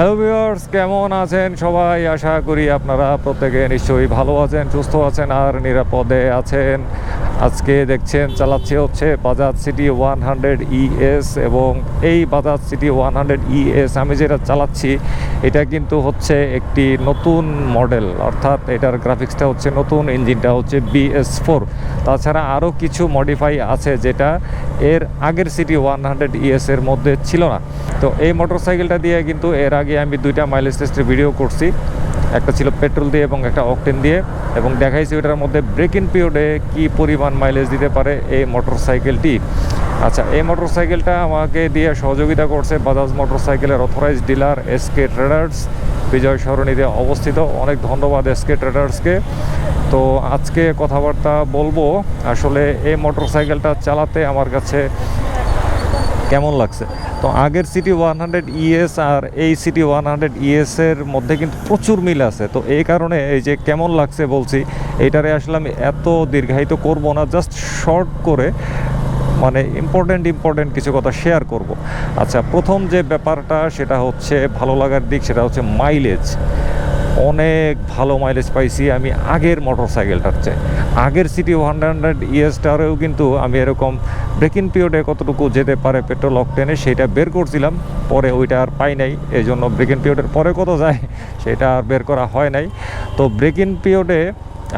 Hello viewers, কেমন আছেন সবাই? আশা করি আপনারা প্রত্যেকে নিশ্চয়ই ভালো আছেন, সুস্থ আছেন আর নিরাপদে আছেন। আজকে দেখছেন চালাচ্ছি হচ্ছে বাজাজ সিটি 100 ES এবং এই বাজাজ সিটি 100 ES আমি যেটা চালাচ্ছি এটা কিন্তু হচ্ছে একটি নতুন মডেল, অর্থাৎ এটার গ্রাফিক্সটা হচ্ছে নতুন, ইঞ্জিনটা হচ্ছে BS4। তাছাড়া আরও কিছু মডিফাই আছে যেটা এর আগের সিটি 100 ES এর মধ্যে ছিল না। তো এই মোটরসাইকেলটা দিয়ে কিন্তু এর আগে আমি দুইটা মাইলেজ টেস্টের ভিডিও করছি, একটা ছিল পেট্রোল দিয়ে এবং একটা অকটেন দিয়ে, এবং দেখাইছি ওটার মধ্যে ব্রেক ইন পিরিয়ডে কী পরিমাণ মাইলেজ দিতে পারে এই মোটরসাইকেলটি। আচ্ছা, এই মোটরসাইকেলটা আমাকে দিয়ে সহযোগিতা করছে বাজাজ মোটরসাইকেলের অথরাইজড ডিলার SK ট্রেডার্স, বিজয় সরণিতে অবস্থিত। অনেক ধন্যবাদ SK ট্রেডার্সকে। তো আজকে কথাবার্তা বলবো আসলে এই মোটরসাইকেলটা চালাতে আমার কাছে কেমন লাগছে। তো আগের সিটি 100 ES আর এই সিটি 100 ES এর মধ্যে কিন্তু প্রচুর মিল আছে। তো এই কারণে এই যে কেমন লাগছে বলছি, এইটারে আসলে আমি এত দীর্ঘায়িত করব না, জাস্ট শর্ট করে মানে ইম্পর্টেন্ট কিছু কথা শেয়ার করব। আচ্ছা, প্রথম যে ব্যাপারটা সেটা হচ্ছে ভালো লাগার দিক, সেটা হচ্ছে মাইলেজ। অনেক ভালো মাইলেজ পাইছি আমি আগের মোটরসাইকেলটার চেয়ে। আগের সিটি 100 ESটারেও কিন্তু আমি এরকম ব্রেক ইন পিরিয়ডে কতটুকু যেতে পারে পেট্রোল অকটেনে সেটা বের করছিলাম, পরে ওইটা আর পাই নাই, এই জন্য ব্রেক ইন পিরিয়ডের পরে কত যায় সেটা আর বের করা হয় নাই। তো ব্রেক ইন পিরিয়ডে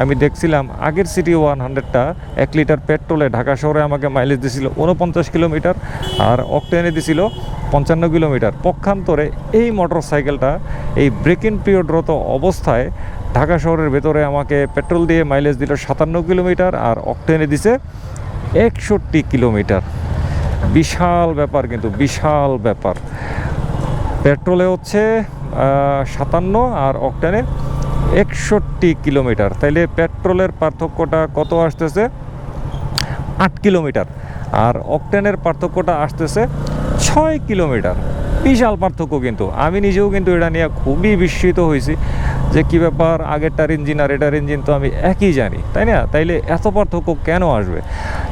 আমি দেখছিলাম আগের সিটি 100টা 1 লিটার পেট্রোলে ঢাকা শহরে আমাকে মাইলেজ দিছিল 49 কিলোমিটার আর অকটেনে দিছিল 55 কিলোমিটার। পক্ষান্তরে এই মোটরসাইকেলটা এই ব্রেক ইন পিরিয়ডরত অবস্থায় ঢাকা শহরের ভেতরে আমাকে পেট্রোল দিয়ে মাইলেজ দিল 57 কিলোমিটার আর অকটেনে দিছে 61 কিলোমিটার। বিশাল ব্যাপার, কিন্তু বিশাল ব্যাপার। পেট্রোলে হচ্ছে 57 আর অকটেনে 61 কিলোমিটার। তাইলে পেট্রোলের পার্থক্যটা কত আসতেছে? 8 কিলোমিটার। আর অকটেনের পার্থক্যটা আসতেছে 6 কিলোমিটার। বিশাল পার্থক্য। কিন্তু আমি নিজেও কিন্তু এটা নিয়ে খুবই বিস্মিত হয়েছি যে কী ব্যাপার, আগেরটার ইঞ্জিন আর এটার ইঞ্জিন তো আমি একই জানি, তাই না? তাইলে এত পার্থক্য কেন আসবে?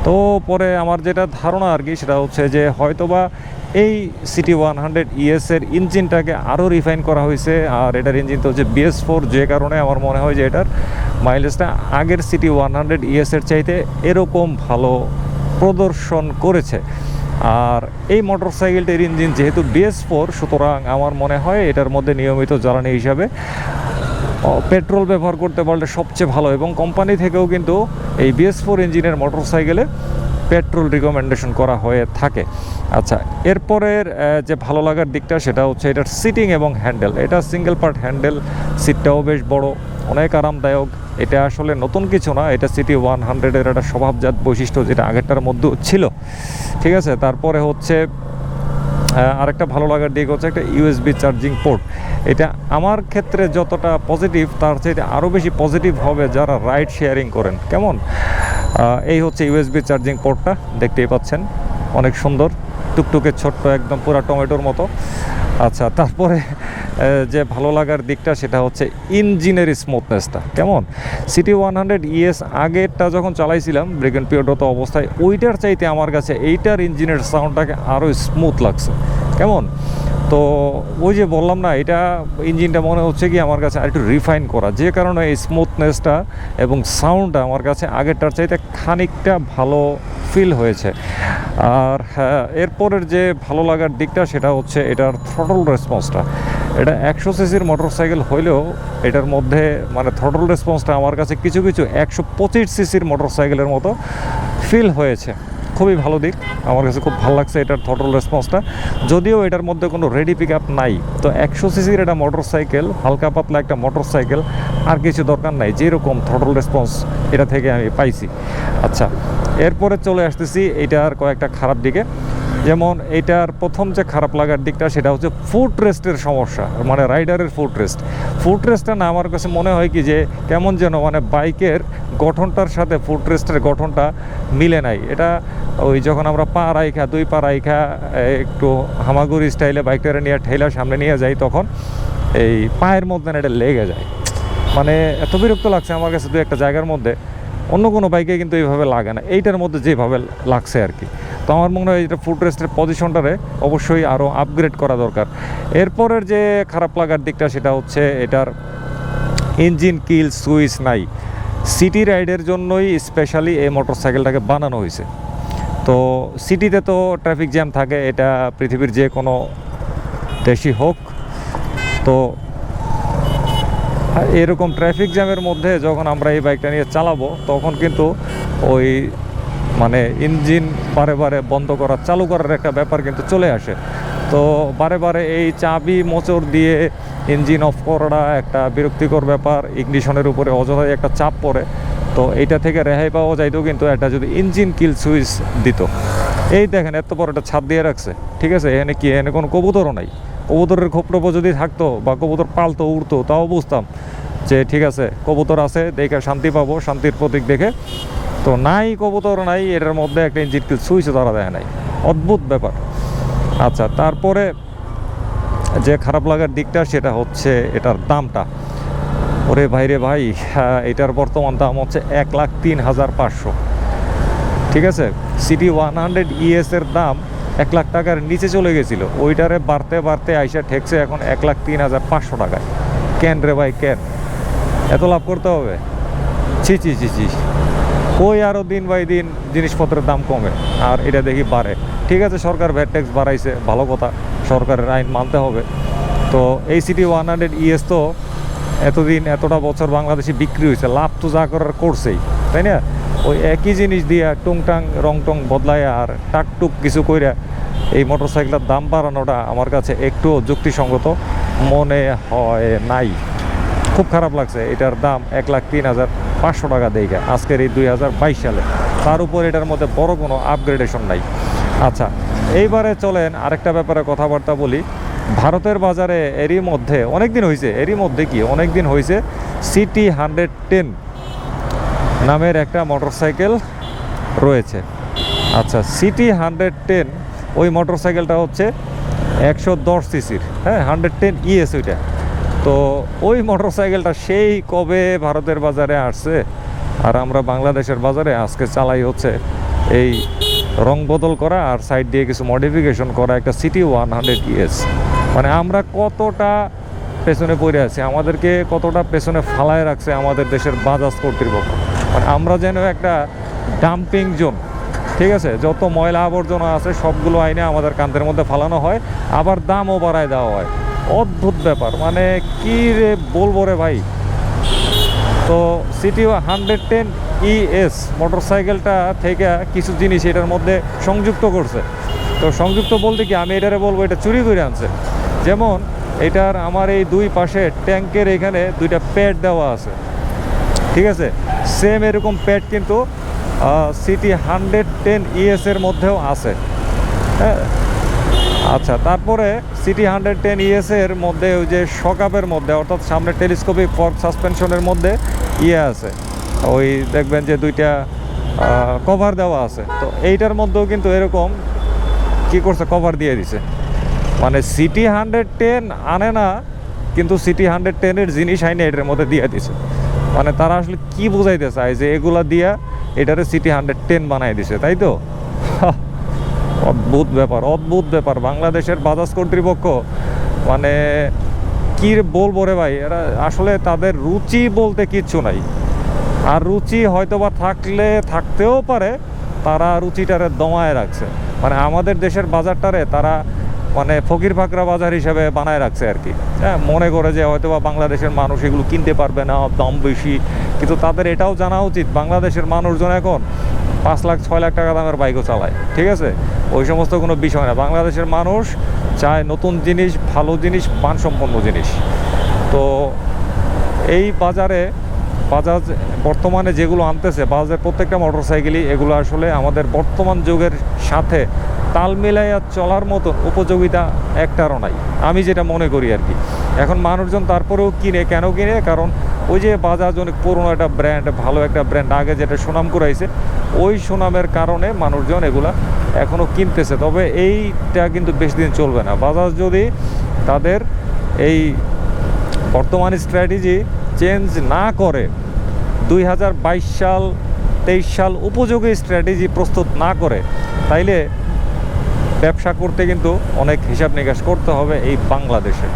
তো পরে আমার যেটা ধারণা আর কি, সেটা হচ্ছে যে হয়তোবা এই সিটি 100 ES এর ইঞ্জিনটাকে আরও রিফাইন করা হয়েছে, আর এটার ইঞ্জিন তো হচ্ছে BS4, যে কারণে আমার মনে হয় যে এটার মাইলেজটা আগের সিটি 100 ES এর চাইতে এরকম ভালো প্রদর্শন করেছে। আর এই মোটরসাইকেলটির ইঞ্জিন যেহেতু BS4, সুতরাং আমার মনে হয় এটার মধ্যে নিয়মিত জ্বালানি হিসাবে পেট্রোল ব্যবহার করতে পারলে সবচেয়ে ভালো, এবং কোম্পানি থেকেও কিন্তু এই BS4 ইঞ্জিনের মোটরসাইকেলে পেট্রোল রিকমেন্ডেশন করা হয়ে থাকে। আচ্ছা, এরপরের যে ভালো লাগার দিকটা সেটা হচ্ছে এটার সিটিং এবং হ্যান্ডেল। এটা সিঙ্গেল পার্ট হ্যান্ডেল, সিটটাও বেশ বড়, অনেক আরামদায়ক। এটা আসলে নতুন কিছু না, এটা সিটি 100-এর একটা স্বভাবজাত বৈশিষ্ট্য যেটা আগেরটার মধ্যেও ছিল, ঠিক আছে। তারপরে হচ্ছে আরেকটা ভালো লাগার দিক হচ্ছে একটা USB চার্জিং পোর্ট। এটা আমার ক্ষেত্রে যতটা পজিটিভ, তার চাইতে আরও বেশি পজিটিভ হবে যারা রাইড শেয়ারিং করেন। কেমন? এই হচ্ছে USB চার্জিং পোর্টটা, দেখতেই পাচ্ছেন, অনেক সুন্দর, টুকটুকে ছোট্ট, একদম পুরো টমেটোর মতো। আচ্ছা, তারপরে যে ভালো লাগার দিকটা সেটা হচ্ছে ইঞ্জিনের স্মুথনেসটা। কেমন? সিটি 100 ES আগেরটা যখন চালাইছিলাম ব্রেক ইন পিরিয়ডরত অবস্থায়, ওইটার চাইতে আমার কাছে এইটার ইঞ্জিনের সাউন্ডটাকে আরও স্মুথ লাগছে। কেমন? তো ওই যে বললাম না, এটা ইঞ্জিনটা মনে হচ্ছে কি আমার কাছে আরেকটু রিফাইন করা, যে কারণে এই স্মুথনেসটা এবং সাউন্ডটা আমার কাছে আগেরটার চাইতে খানিকটা ভালো ফিল হয়েছে। আর হ্যাঁ, এরপরের যে ভালো লাগার দিকটা সেটা হচ্ছে এটার থ্রটল রেসপন্সটা। এটা 100 সিসির মোটরসাইকেল হইলেও এটার মধ্যে মানে থ্রটল রেসপন্সটা আমার কাছে কিছু 125 সিসির মোটরসাইকেলের মতো ফিল হয়েছে। খুবই ভালো দিক, আমার কাছে খুব ভালো লাগছে এটার থ্রটল রেসপন্সটা। যদিও এটার মধ্যে কোনো রেডি পিক আপ নাই, তো 100 সিসির এটা মোটরসাইকেল, হালকা পাতলা একটা মোটরসাইকেল, আর কিছু দরকার নাই, যেরকম থ্রটল রেসপন্স এটা থেকে আমি পাইছি। আচ্ছা, এরপরে চলে আসতেছি এইটার কয়েকটা খারাপ দিকে। যেমন এইটার প্রথম যে খারাপ লাগার দিকটা সেটা হচ্ছে ফুট রেস্টের সমস্যা, মানে রাইডারের ফুট রেস্টটা না আমার কাছে মনে হয় কি যে কেমন যেন মানে বাইকের গঠনটার সাথে ফুট রেস্টের গঠনটা মিলে নাই। এটা ওই যখন আমরা দুই পা রাইখা একটু হামাগুড়ি স্টাইলে বাইকটারে নিয়ে ঠেলা সামনে নিয়ে যাই, তখন এই পায়ের মধ্যে এটা লেগে যায়। মানে এত বিরক্ত লাগছে আমার কাছে দু একটা জায়গার মধ্যে, অন্য কোনো বাইকে কিন্তু এইভাবে লাগে না, এইটার মধ্যে যেভাবে লাগছে আর কি। তো আমার মনে হয় এটা ফুট রেস্টের পজিশনটারে অবশ্যই আরও আপগ্রেড করা দরকার। এরপরের যে খারাপ লাগার দিকটা সেটা হচ্ছে এটার ইঞ্জিন কিল সুইচ নাই। সিটি রাইডের জন্যই স্পেশালি এই মোটরসাইকেলটাকে বানানো হয়েছে। তো সিটিতে তো ট্রাফিক জ্যাম থাকে, এটা পৃথিবীর যে কোনো দেশই হোক। তো এরকম ট্রাফিক জ্যামের মধ্যে যখন আমরা এই বাইকটা নিয়ে চালাবো তখন কিন্তু ওই মানে ইঞ্জিন বারে বারে বন্ধ করা চালু করার একটা ব্যাপার কিন্তু চলে আসে। তো বারে বারে এই চাবি মোচড় দিয়ে ইঞ্জিন অফ করাটা একটা বিরক্তিকর ব্যাপার, ইগনিশনের উপরে অযথাই একটা চাপ পড়ে। তো এইটা থেকে রেহাই পাওয়া যাইতো কিন্তু একটা যদি ইঞ্জিন কিল সুইচ দিত। এই দেখেন এত বড় একটা ছাদ দিয়ে রাখছে, ঠিক আছে, এখানে কি এখানে কোনো কবুতরও নাই। কবুতরের খোপটোপ যদি থাকতো বা কবুতর পালতো উড়তো তাও বুঝতাম যে ঠিক আছে কবুতর আছে, দেখে শান্তি পাবো, শান্তির প্রতীক দেখে। তো নাই, কবুতর নাই, এটার মধ্যে একটা ইঞ্জিন কিল সুইচও তারা দেয় নাই, অদ্ভুত ব্যাপার। আচ্ছা, তারপরে যে খারাপ লাগার দিকটা সেটা হচ্ছে এটার দামটা। ওরে ভাই রে ভাই, এটার বর্তমান দাম হচ্ছে 1,03,500। ঠিক আছে, সিটি 100 এর দাম 1 লাখ টাকার নিচে চলে গেছিলো, ওইটারে বাড়তে বাড়তে আইসা ঠেকছে এখন 1,03,500 টাকায়। কেন রে ভাই কেন এত লাভ করতে হবে? ছি ছি ছি ছি। কই আরও দিন বাই দিন জিনিসপত্রের দাম কমে আর এটা দেখি বাড়ে। ঠিক আছে, সরকার ভ্যাট ট্যাক্স বাড়াইছে, ভালো কথা, সরকারের আইন মানতে হবে। তো এই সিটি 100 তো এতদিন এতটা বছর বাংলাদেশে বিক্রি হয়েছে, লাভ তো যা করার করছেই, তাই না? ওই একই জিনিস দিয়া টুংটাং রং টং বদলায় আর টাকটুক কিছু কইরা এই মোটরসাইকেলের দাম বাড়ানোটা আমার কাছে একটু যুক্তিসঙ্গত মনে হয় নাই। খুব খারাপ লাগছে এটার দাম 1,03,500 টাকা দেইগা আজকের এই 2022 সালে। তার উপর এটার মধ্যে বড় কোনো আপগ্রেডেশন নাই। আচ্ছা, এইবারে চলেন আরেকটা ব্যাপারে কথাবার্তা বলি। ভারতের বাজারে এরই মধ্যে অনেক দিন হয়েছে, অনেক দিন হয়েছে সিটি 110 নামের একটা মোটরসাইকেল রয়েছে। আচ্ছা, সিটি 110 ওই মোটরসাইকেলটা হচ্ছে 110 সিসির, হ্যাঁ, 110 ES ওইটা। তো ওই মোটরসাইকেলটা সেই কবে ভারতের বাজারে আসছে, আর আমরা বাংলাদেশের বাজারে আজকে চালাই হচ্ছে এই রং বদল করা আর সাইড দিয়ে কিছু মডিফিকেশন করা একটা সিটি 100 ES। মানে আমরা কতটা পেছনে পড়ে আছি, আমাদেরকে কতটা পেছনে ফালায় রাখছে আমাদের দেশের বাজাজ কর্তৃপক্ষ। মানে আমরা যেন একটা ডাম্পিং জোন, ঠিক আছে, যত ময়লা আবর্জনা আছে সবগুলো আইনে আমাদের কাঁধের মধ্যে ফালানো হয়, আবার দামও বাড়ায় দেওয়া হয়। অদ্ভুত ব্যাপার, মানে কি রে বলবো রে ভাই। তো সিটি 110 ES মোটরসাইকেলটা থেকে কিছু জিনিস এটার মধ্যে সংযুক্ত করছে। তো সংযুক্ত বলতে কি, আমি এটারে বলবো এটা চুরি করে আনছে। যেমন এটার আমার এই দুই পাশে ট্যাঙ্কের এখানে দুইটা প্যাড দেওয়া আছে, ঠিক আছে, সেম এরকম প্যাড কিন্তু সিটি 110 ES এর মধ্যেও আছে, হ্যাঁ। আচ্ছা, তারপরে সিটি 110 ES এর মধ্যে ওই যে শকআপের মধ্যে অর্থাৎ সামনে টেলিস্কোপিক ফর্ক সাসপেনশনের মধ্যে আছে, ওই দেখবেন যে দুইটা কভার দেওয়া আছে। তো এইটার মধ্যেও কিন্তু এরকম কি করছে, কভার দিয়ে দিছে। মানে সিটি 110 আনে না, কিন্তু সিটি 110 জিনিস আইনে এটার মধ্যে দিয়ে দিছে। মানে তারা আসলে কি বোঝাইতে চায় যে এগুলা দিয়া এটারে সিটি 110 বানাই দিছে, তাই তো? অদ্ভুত ব্যাপার বাংলাদেশের বাজাজ কর্তৃপক্ষ। মানে কি বলবো রে ভাই, এরা আসলে তাদের রুচি বলতে কিচ্ছু নাই। আর রুচি হয়তো বা থাকতেও পারে, তারা রুচিটারে দমায় রাখছে। মানে আমাদের দেশের বাজারটারে তারা মানে ফকির ফাকরা বাজার হিসেবে বানায় রাখছে আর কি। হ্যাঁ, মনে করে যে হয়তো বা বাংলাদেশের মানুষ এগুলো কিনতে পারবে না, দাম বেশি। কিন্তু তাদের এটাও জানা উচিত বাংলাদেশের মানুষজন এখন 5 লাখ 6 লাখ টাকা দামের বাইকও চালায়, ঠিক আছে, ওই সমস্ত কোনো বিষয় না। বাংলাদেশের মানুষ চায় নতুন জিনিস, ভালো জিনিস, মানসম্পন্ন জিনিস। তো এই বাজারে বাজাজ বর্তমানে যেগুলো আনতেছে, বাজাজের প্রত্যেকটা মোটরসাইকেলই এগুলো আসলে আমাদের বর্তমান যুগের সাথে তাল মিলাইয়া চলার মতো উপযোগিতা একটারও নাই, আমি যেটা মনে করি আর কি। এখন মানুষজন তারপরেও কিনে, কেন কিনে? কারণ ওই যে বাজাজ অনেক পুরনো একটা ব্র্যান্ড, ভালো একটা ব্র্যান্ড, আগে যেটা সুনাম কুড়াইছে, ওই সুনামের কারণে মানুষজন এগুলা এখনও কিনতেছে। তবে এইটা কিন্তু বেশি দিন চলবে না। বাজাজ যদি তাদের এই বর্তমান স্ট্র্যাটেজি চেঞ্জ না করে, 2022 সাল 23 সাল উপযোগী স্ট্র্যাটেজি প্রস্তুত না করে, তাইলে ব্যবসা করতে কিন্তু অনেক হিসাব নিকাশ করতে হবে এই বাংলাদেশে।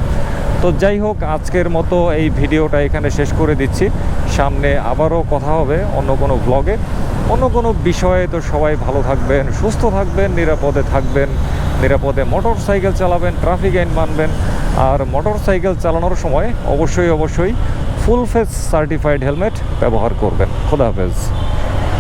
তো যাই হোক, আজকের মতো এই ভিডিওটা এখানে শেষ করে দিচ্ছি। সামনে আবারও কথা হবে অন্য কোনো ব্লগে, অন্য কোনো বিষয়ে। তো সবাই ভালো থাকবেন, সুস্থ থাকবেন, নিরাপদে থাকবেন, নিরাপদে মোটর সাইকেল চালাবেন, ট্রাফিক আইন মানবেন। আর মোটর সাইকেল চালানোর সময় অবশ্যই ফুল ফেস সার্টিফাইড হেলমেট ব্যবহার করবেন। খোদা হাফেজ।